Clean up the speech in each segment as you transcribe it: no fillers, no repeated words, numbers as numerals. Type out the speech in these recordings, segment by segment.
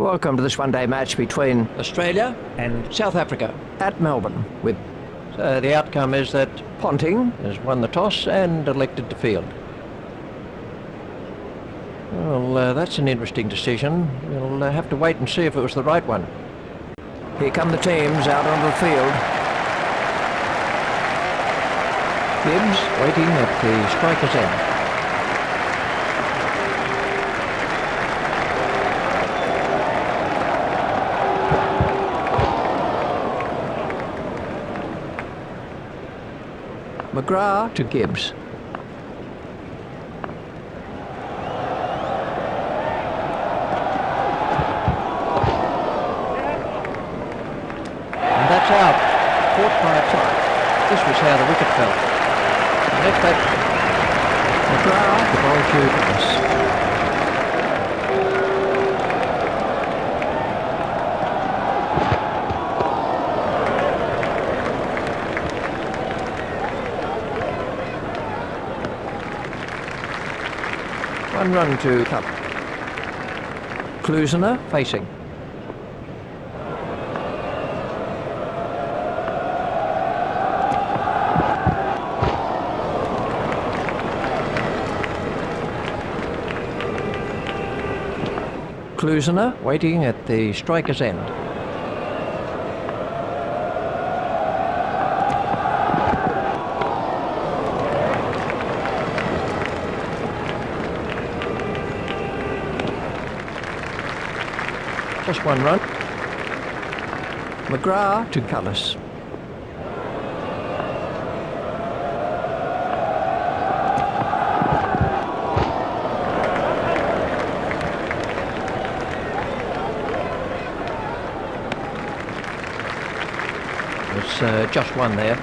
Welcome to this one-day match between Australia and South Africa. at Melbourne, with The outcome is that Ponting. has won the toss and elected to field. Well, that's an interesting decision. We'll have to wait and see if it was the right one. Here come the teams out onto the field. Gibbs waiting at the striker's end. McGrath to Gibbs. And that's out. Caught by a fly. This was how the wicket fell. Let that McGrath the ball to Thomas. One run to Cup. Klusener Facing. Klusener. Waiting at the striker's end. Just one run. McGrath to Cullis. It's just one there.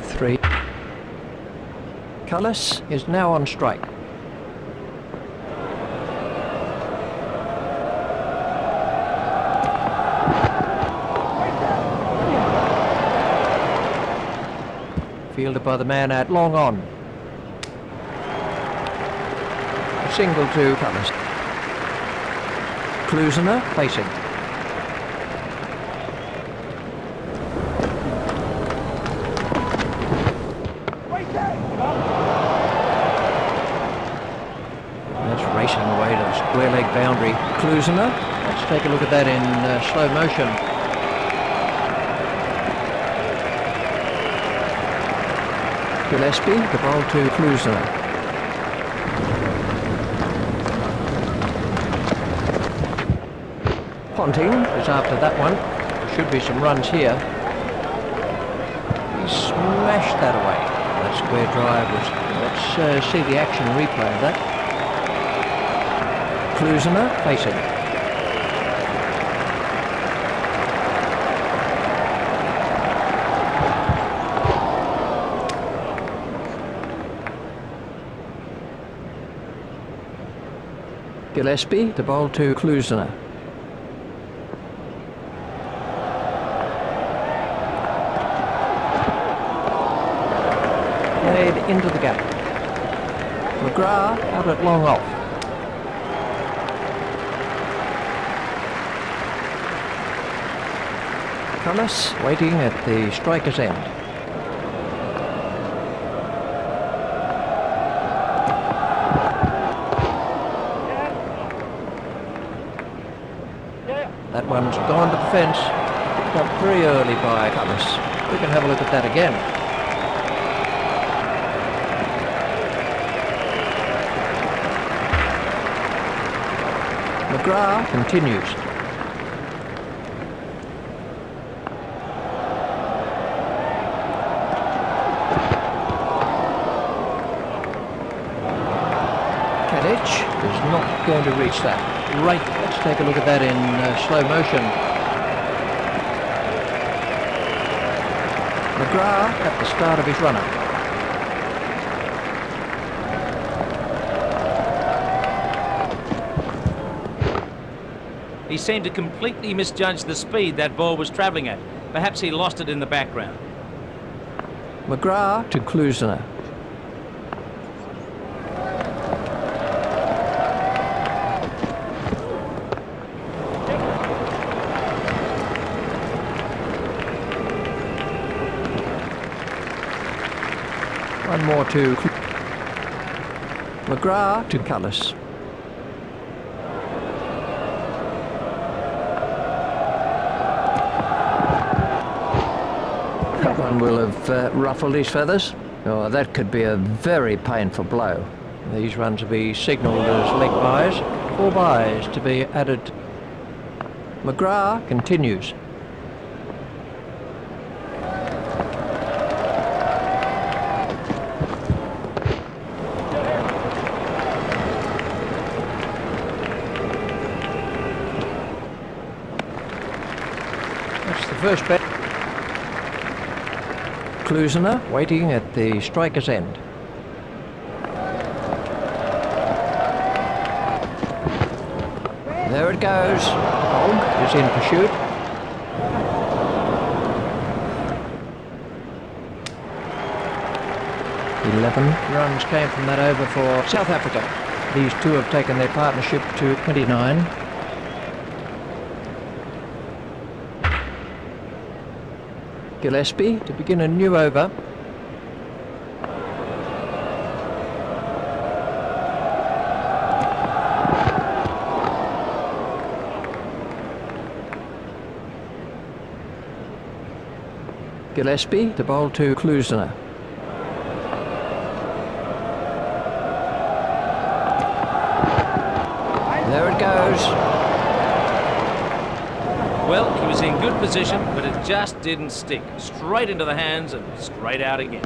3. Cullis. Is now on strike. Fielded by the man at long on. A single to Cullis. Klusener. Facing. That's racing away to the square leg boundary. Klusener. Let's take a look at that in slow motion. Gillespie. The ball to Klusener. Ponting. Is after that one. There should be some runs here. He smashed that away. That square drive was... Let's see the action replay of that. Klusener. Facing. Gillespie. The ball to Klusener. Played into the gap. McGrath. Out at long off. Cullis. Waiting at the striker's end. That one's gone to the fence. Picked up very early by Cullis. We can have a look at that again. McGrath. Continues. Kadich. Is not going to reach that. Right, let's take a look at that in slow motion. McGrath. At the start of his run-up. He seemed to completely misjudge the speed that ball was travelling at. Perhaps he lost it in the background. McGrath to Klusener. One more to McGrath to Cullis. That one will have ruffled his feathers. Oh, that could be a very painful blow. These runs will be signalled as leg byes. 4 byes to be added. McGrath continues. That's the first bet. Klusener. Waiting at the striker's end. There it goes. Hogg is in pursuit. Runs came from that over for South Africa. These two have taken their partnership to 29. Gillespie. To begin a new over. Gillespie to bowl to Klusener. There it goes. Well, he was in good position, but it just didn't stick. Straight into the hands and straight out again.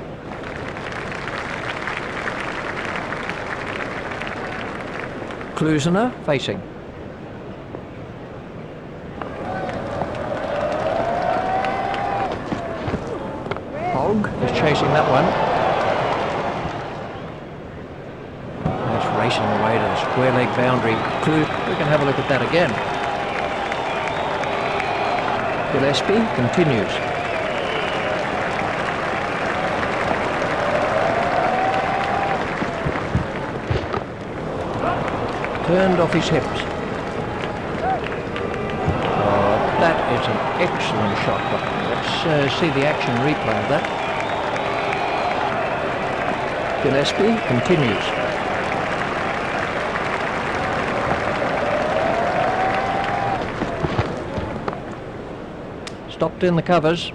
Klusener. Facing. Hogg is chasing that one. That's racing away to the square leg boundary. We can have a look at that again. Gillespie Continues. Turned off his hips. Oh, that is an excellent shot. Let's see the action replay of that. Gillespie Continues. Stopped in the covers.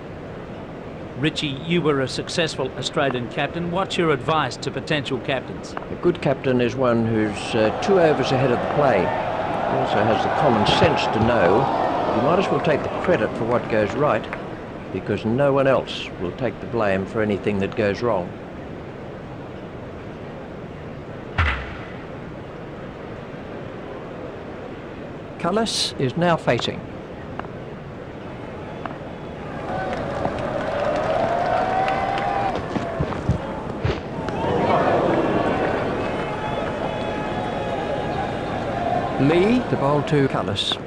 Richie, you were a successful Australian captain. What's your advice to potential captains? A good captain is one who's 2 overs ahead of the play. He also has the common sense to know you might as well take the credit for what goes right, because no one else will take the blame for anything that goes wrong. Cullis Is now facing. Lee The bowl to Cullis.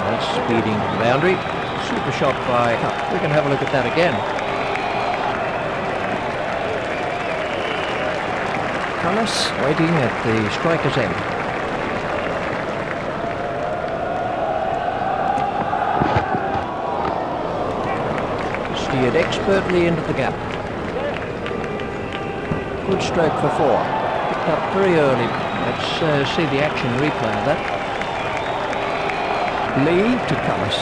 That's speeding to the boundary. Super shot by We can have a look at that again. Cullis Waiting at the striker's end. Steered expertly into the gap. Good stroke for 4. Picked up very early. Let's see the action replay of that. Lee to Cullis.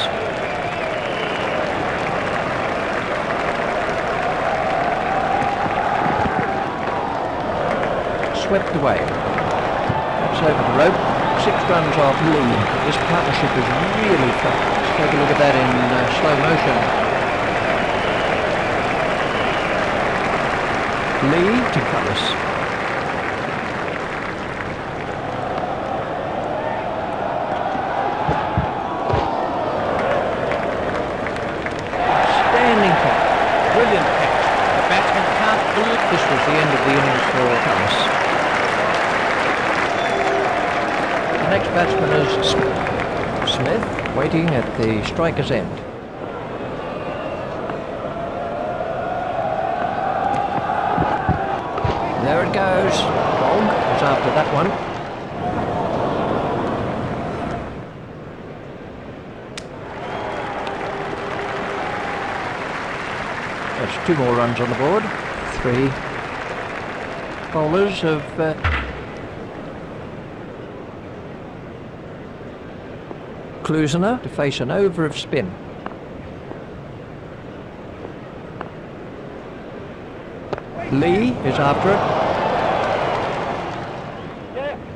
Swept away. That's over the rope. 6 runs off Lee. This partnership is really tough. Let's take a look at that in slow motion. Lee to Cullis. Standing catch. Brilliant catch. The batsman can't believe this was the end of the innings for Cullis. The next batsman is Smith, waiting at the striker's end. There it goes. Hogg is after that one. That's 2 more runs on the board. 3 bowlers have Klusener. to face an over of spin. Lee is after it.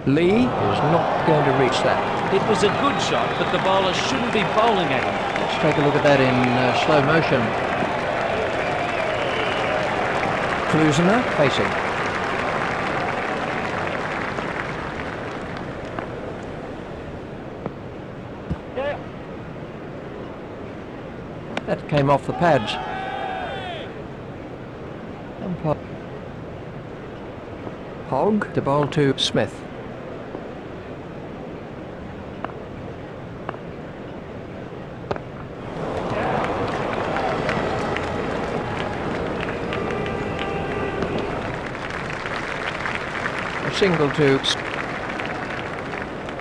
Lee is not going to reach that. It was a good shot, but the bowler shouldn't be bowling at him. Let's take a look at that in slow motion. Klusener. Facing. That came off the pads. Umpire Hogg. to bowl to Smith. A single to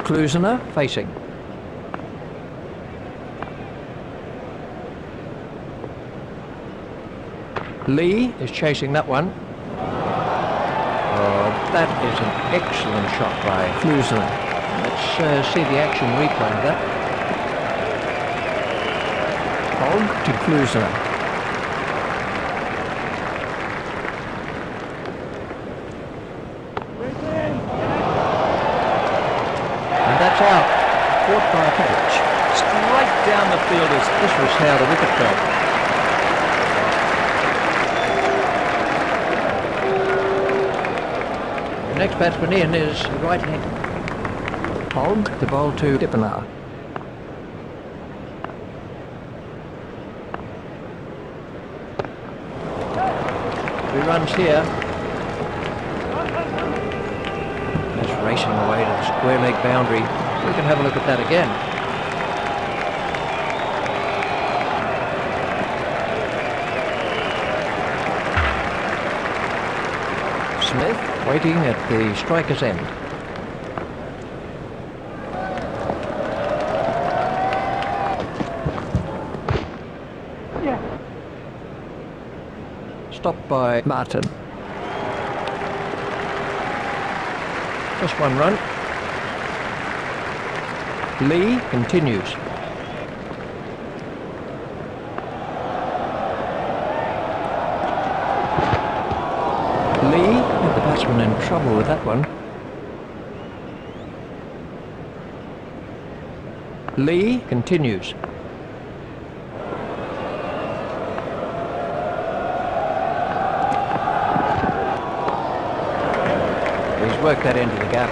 Klusener. facing. Lee is chasing that one. Oh, that is an excellent shot by. Klusener. Let's see the action replay of that. Hogg to Klusener. And that's out. Caught by Kadich. Straight down the fielders. This was how the wicket fell. The next batsman in is right-handed. Hogg To bowl to Dippenaar. Three runs here. That's racing away to the square leg boundary. We can have a look at that again. Smith. Waiting at the striker's end. Stopped by Martin. just 1 run. Lee continues. Lee, the batsman in trouble with that one. Lee continues. He's worked that into the gap.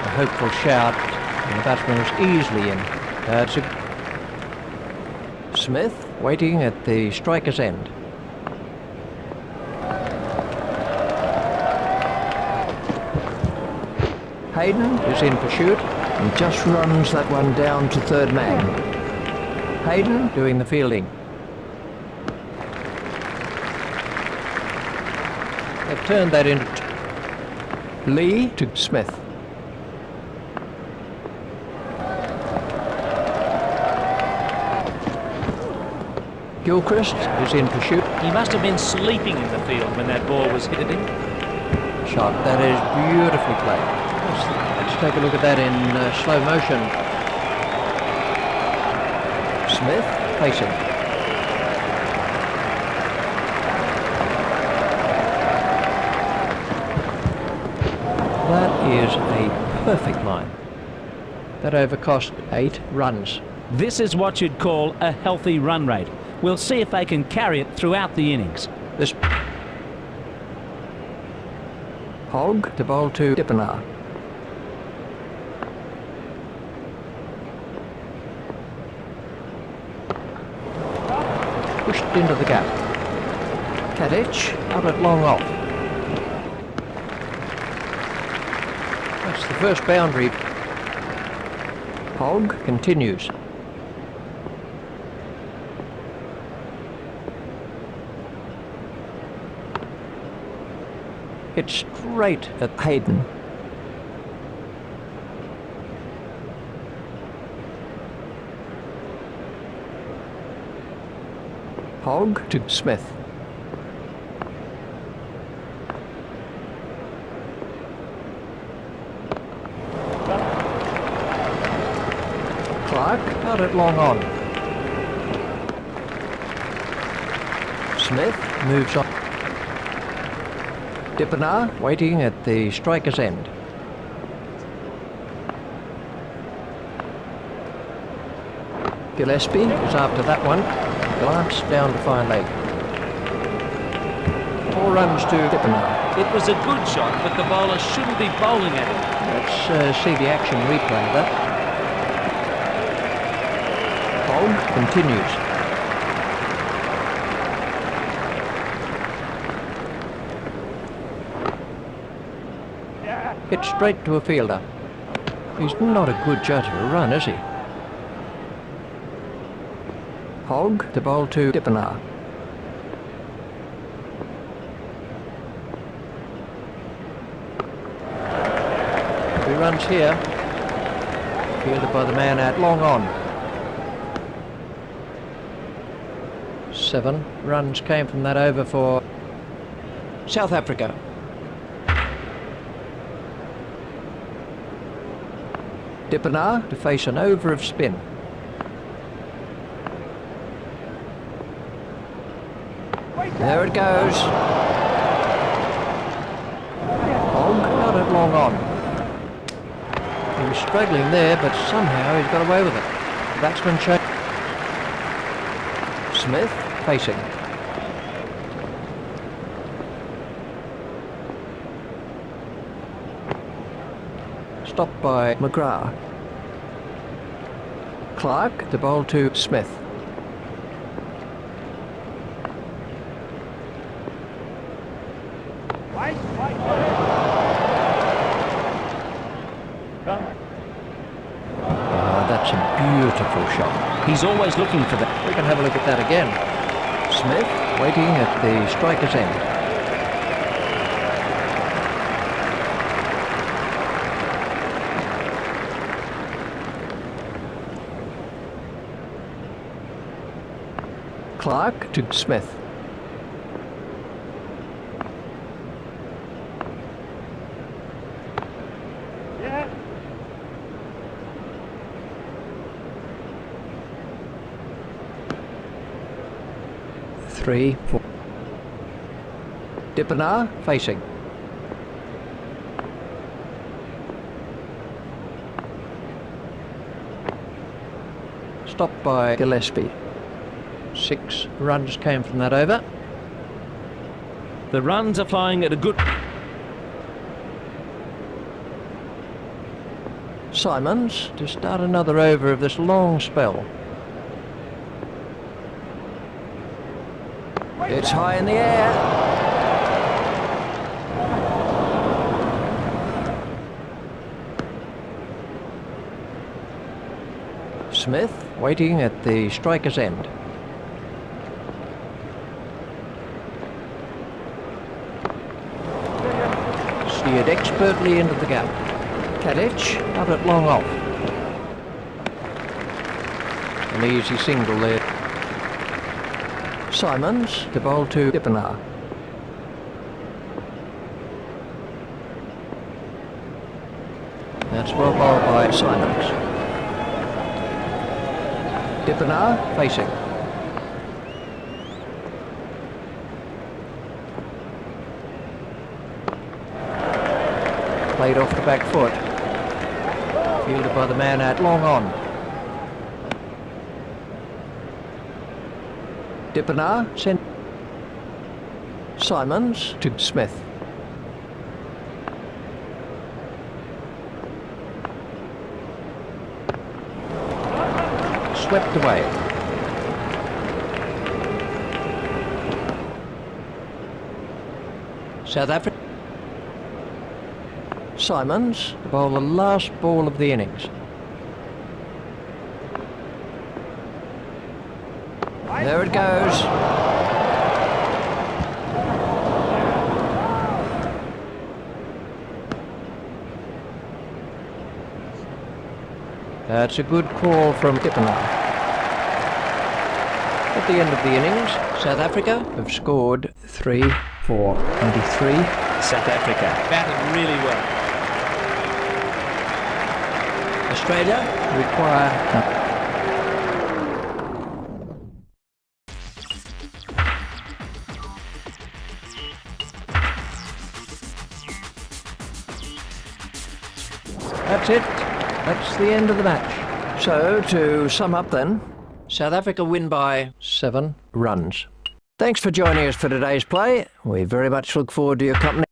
A hopeful shout, and the batsman was easily in. It's Smith. waiting at the striker's end. Hayden is in pursuit. He just runs that one down to third man. Hayden doing the fielding. They've turned that into Lee to Smith. Gilchrist is in pursuit. He must have been sleeping in the field when that ball was hit at him. Shot. That is beautifully played. Let's take a look at that in slow motion. Smith. Facing. That is a perfect line. That over cost 8 runs. This is what you'd call a healthy run rate. We'll see if they can carry it throughout the innings. This Hogg to bowl to Dippenaar. pushed into the gap. Kadich. Out at long off. That's the first boundary. Hogg. Continues. Hit straight at Hayden. Hogg to Smith. Clark Out at long on. Smith Moves on. Dippenaar Waiting at the striker's end. Gillespie Is after that one. Glance down to fine leg. 4 runs to Dippenaar. It was a good shot, but the bowler shouldn't be bowling at it. Let's see the action replay of that. Hogg Continues. Hit straight to a fielder. He's not a good judge of a run, is he? Hogg The bowl to Dippenaar. 2 runs here. Fielded by the man at long on. 7 runs came from that over for South Africa. Dippenaar To face an over of spin. There it goes. Hogg out at long on. He was struggling there, but somehow he's got away with it. The batsman showed Smith facing. Stopped by McGrath. Clark the bowl to Smith. That's a beautiful shot. He's always looking for that. We can have a look at that again. Smith Waiting at the striker's end. Clark to Smith. Three, 4. Dippenaar Facing. Stopped by Gillespie. 6 runs came from that over. The runs are flying at a good... Simons. To start another over of this long spell. It's high in the air. Smith Waiting at the striker's end. Steered expertly into the gap. Tadic. Out at long off. An easy single there. Simons The bowl to Dippenaar. That's well bowled by Simons. Dippenaar facing. Played off the back foot. Fielded by the man at long on. Dippenaar Sent Simons to Smith. swept away. South Africa. Simons To bowl the last ball of the innings. There it goes. That's a good call from Dippenaar. At the end of the innings, South Africa have scored 3 for 23. South Africa batted really well. Australia require That's it. That's the end of the match. So, to sum up then, South Africa win by 7 runs. thanks for joining us for today's play. We very much look forward to your company.